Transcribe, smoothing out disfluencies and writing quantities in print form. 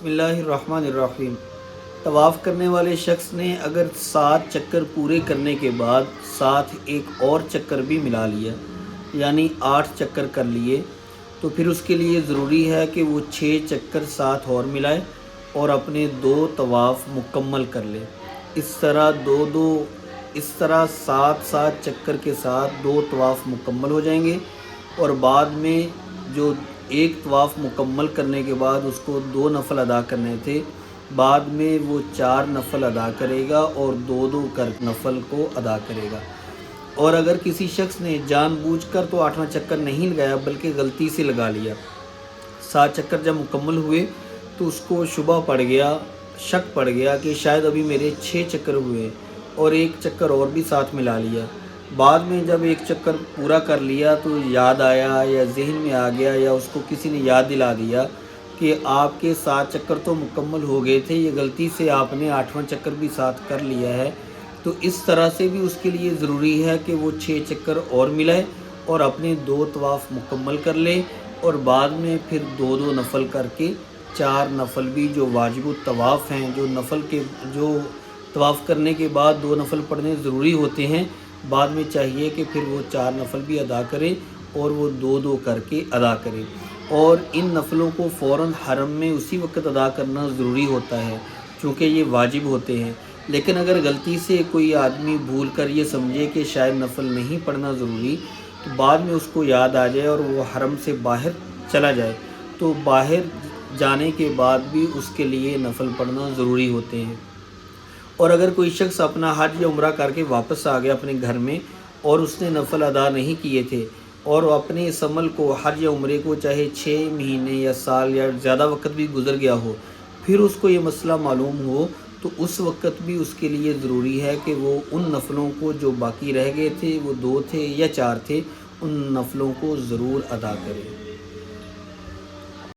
بسم اللہ الرحمن الرحیم۔ طواف کرنے والے شخص نے اگر 7 چکر پورے کرنے کے بعد ساتھ ایک اور چکر بھی ملا لیا، یعنی 8 چکر کر لیے، تو پھر اس کے لیے ضروری ہے کہ وہ 6 چکر ساتھ اور ملائے اور اپنے 2 طواف مکمل کر لے۔ اس طرح 7 چکر کے ساتھ 2 طواف مکمل ہو جائیں گے، اور بعد میں جو ایک طواف مکمل کرنے کے بعد اس کو 2 نفل ادا کرنے تھے، بعد میں وہ 4 نفل ادا کرے گا اور 2 کر نفل کو ادا کرے گا۔ اور اگر کسی شخص نے جان بوجھ کر تو 8واں چکر نہیں لگایا بلکہ غلطی سے لگا لیا، 7 چکر جب مکمل ہوئے تو اس کو شک پڑ گیا کہ شاید ابھی میرے 6 چکر ہوئے اور ایک چکر اور بھی ساتھ ملا لیا۔ بعد میں جب ایک چکر پورا کر لیا تو یاد آیا یا ذہن میں آ گیا یا اس کو کسی نے یاد دلا دیا کہ آپ کے 7 چکر تو مکمل ہو گئے تھے، یہ غلطی سے آپ نے 8واں چکر بھی ساتھ کر لیا ہے، تو اس طرح سے بھی اس کے لیے ضروری ہے کہ وہ 6 چکر اور ملائے اور اپنے 2 طواف مکمل کر لے، اور بعد میں پھر 2 نفل کر کے 4 نفل بھی جو واجب الطواف ہیں، جو طواف کرنے کے بعد 2 نفل پڑھنے ضروری ہوتے ہیں، بعد میں چاہیے کہ پھر وہ 4 نفل بھی ادا کرے اور وہ 2 کر کے ادا کرے۔ اور ان نفلوں کو فوراً حرم میں اسی وقت ادا کرنا ضروری ہوتا ہے چونکہ یہ واجب ہوتے ہیں، لیکن اگر غلطی سے کوئی آدمی بھول کر یہ سمجھے کہ شاید نفل نہیں پڑھنا ضروری، تو بعد میں اس کو یاد آ جائے اور وہ حرم سے باہر چلا جائے تو باہر جانے کے بعد بھی اس کے لیے نفل پڑھنا ضروری ہوتے ہیں۔ اور اگر کوئی شخص اپنا حج یا عمرہ کر کے واپس آ گیا اپنے گھر میں اور اس نے نفل ادا نہیں کیے تھے، اور اپنے اس عمل کو، حج یا عمرے کو، چاہے 6 مہینے یا سال یا زیادہ وقت بھی گزر گیا ہو، پھر اس کو یہ مسئلہ معلوم ہو، تو اس وقت بھی اس کے لیے ضروری ہے کہ وہ ان نفلوں کو جو باقی رہ گئے تھے، وہ 2 تھے یا 4 تھے، ان نفلوں کو ضرور ادا کرے۔